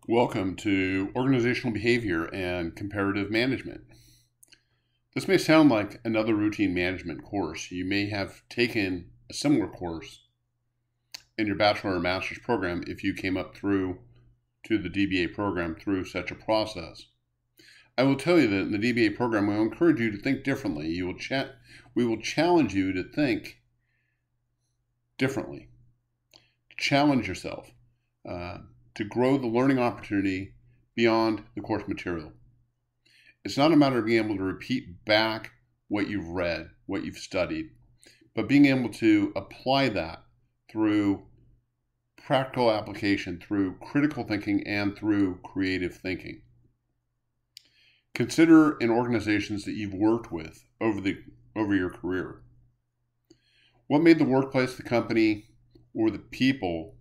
Welcome to Organizational Behavior and Comparative Management. This may sound like another routine management course. You may have taken a similar course in your bachelor or master's program if you came up through to the DBA program through such a process. I will tell you that in the DBA program, we will encourage you to think differently. We will challenge you to think differently, to challenge yourself, to grow the learning opportunity beyond the course material. It's not a matter of being able to repeat back what you've read, what you've studied, but being able to apply that through practical application, through critical thinking, and through creative thinking. Consider in organizations that you've worked with over your career. What made the workplace, the company, or the people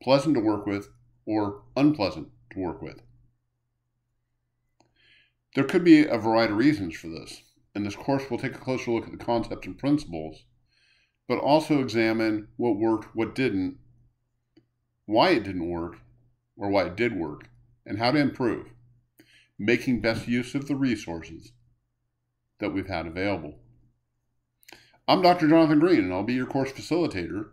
pleasant to work with or unpleasant to work with? There could be a variety of reasons for this. In this course, we'll take a closer look at the concepts and principles, but also examine what worked, what didn't, why it didn't work, or why it did work, and how to improve, making best use of the resources that we've had available. I'm Dr. Jonathan Green, and I'll be your course facilitator.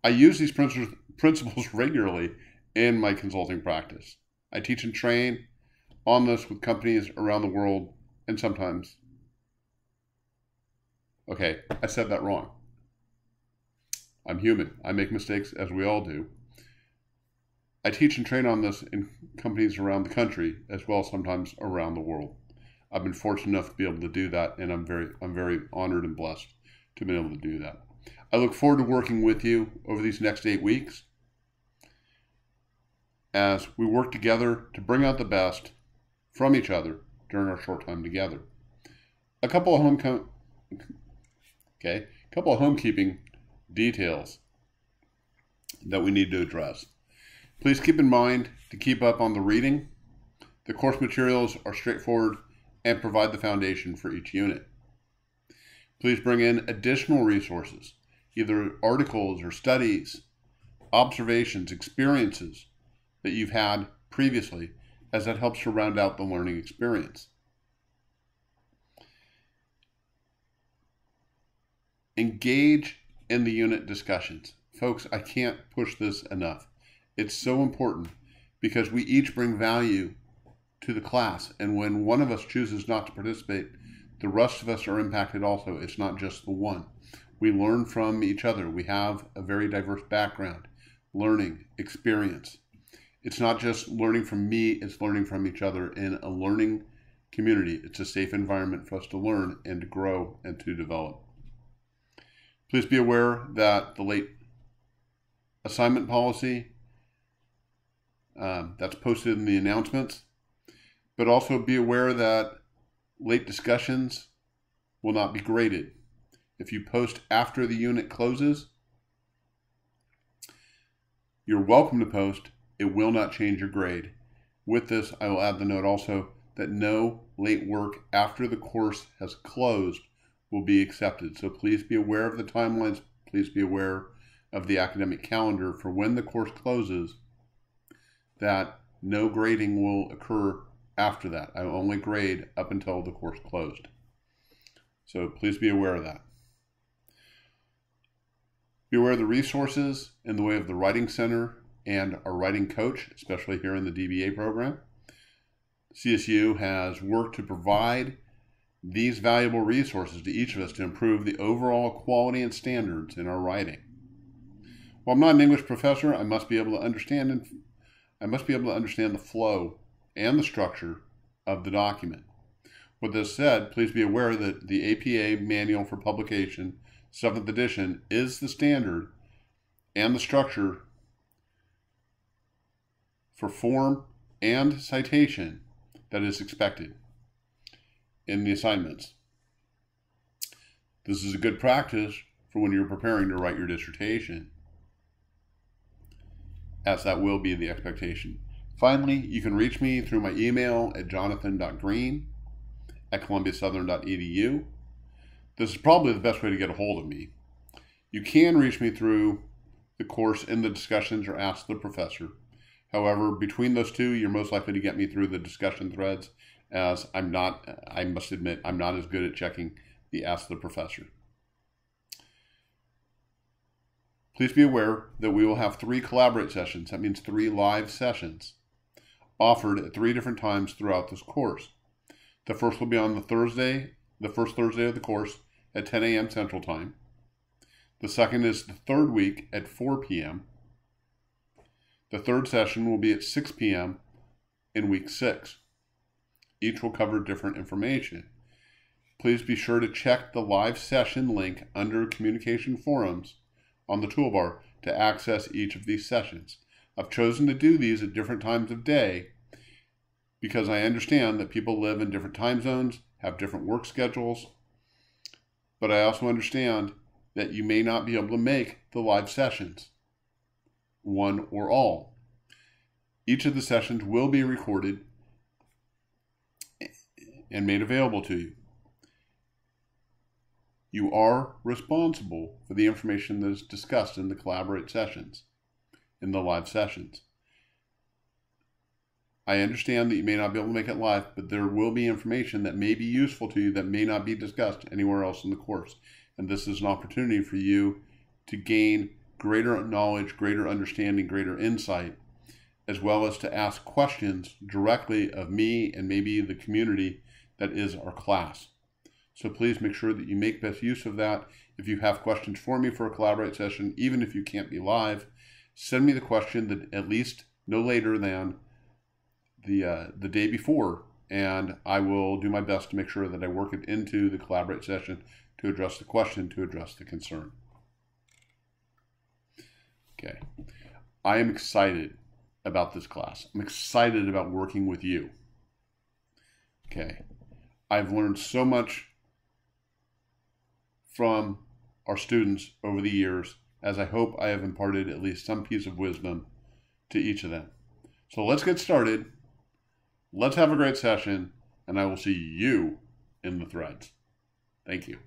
I use these principles regularly in my consulting practice. I teach and train on this with companies around the world, and sometimes, okay, I said that wrong. I'm human. I make mistakes, as we all do. I teach and train on this in companies around the country, as well as sometimes around the world. I've been fortunate enough to be able to do that, and I'm very honored and blessed to be able to do that. I look forward to working with you over these next 8 weeks as we work together to bring out the best from each other during our short time together. A couple of homekeeping details that we need to address. Please keep in mind to keep up on the reading. The course materials are straightforward and provide the foundation for each unit. Please bring in additional resources, either articles or studies, observations, experiences that you've had previously, as that helps to round out the learning experience. Engage in the unit discussions. Folks, I can't push this enough. It's so important because we each bring value to the class, and when one of us chooses not to participate, the rest of us are impacted also. It's not just the one. We learn from each other. We have a very diverse background, learning, experience. It's not just learning from me, it's learning from each other in a learning community. It's a safe environment for us to learn and to grow and to develop. Please be aware that the late assignment policy, that's posted in the announcements, but also be aware that late discussions will not be graded. If you post after the unit closes, you're welcome to post. It will not change your grade. With this, I will add the note also that no late work after the course has closed will be accepted. So please be aware of the timelines. Please be aware of the academic calendar for when the course closes, that no grading will occur after that. I will only grade up until the course closed. So please be aware of that. Be aware of the resources in the way of the Writing Center and our writing coach, especially here in the DBA program. CSU has worked to provide these valuable resources to each of us to improve the overall quality and standards in our writing. While I'm not an English professor, I must be able to understand the flow and the structure of the document. With this said, please be aware that the APA Manual for Publication, 7th edition, is the standard and the structure for form and citation that is expected in the assignments. This is a good practice for when you're preparing to write your dissertation, as that will be the expectation. Finally, you can reach me through my email at jonathan.green@columbiasouthern.edu. This is probably the best way to get a hold of me. You can reach me through the course in the discussions or ask the professor. However, between those two, you're most likely to get me through the discussion threads, as I must admit, I'm not as good at checking the Ask the Professor. Please be aware that we will have 3 Collaborate sessions. That means 3 live sessions offered at 3 different times throughout this course. The first will be on the first Thursday of the course at 10 a.m. Central Time. The second is the third week at 4 p.m. The third session will be at 6 p.m. in week 6. Each will cover different information. Please be sure to check the live session link under Communication Forums on the toolbar to access each of these sessions. I've chosen to do these at different times of day because I understand that people live in different time zones, have different work schedules, but I also understand that you may not be able to make the live sessions, one or all. Each of the sessions will be recorded and made available to you. You are responsible for the information that is discussed in the Collaborate sessions, in the live sessions. I understand that you may not be able to make it live, but there will be information that may be useful to you that may not be discussed anywhere else in the course. And this is an opportunity for you to gain greater knowledge, greater understanding, greater insight, as well as to ask questions directly of me and maybe the community that is our class. So please make sure that you make best use of that. If you have questions for me for a Collaborate session, even if you can't be live, send me the question that at least no later than the day before, and I will do my best to make sure that I work it into the Collaborate session to address the question, to address the concern. Okay. I am excited about this class. I'm excited about working with you. Okay. I've learned so much from our students over the years, as I hope I have imparted at least some piece of wisdom to each of them. So let's get started. Let's have a great session, and I will see you in the threads. Thank you.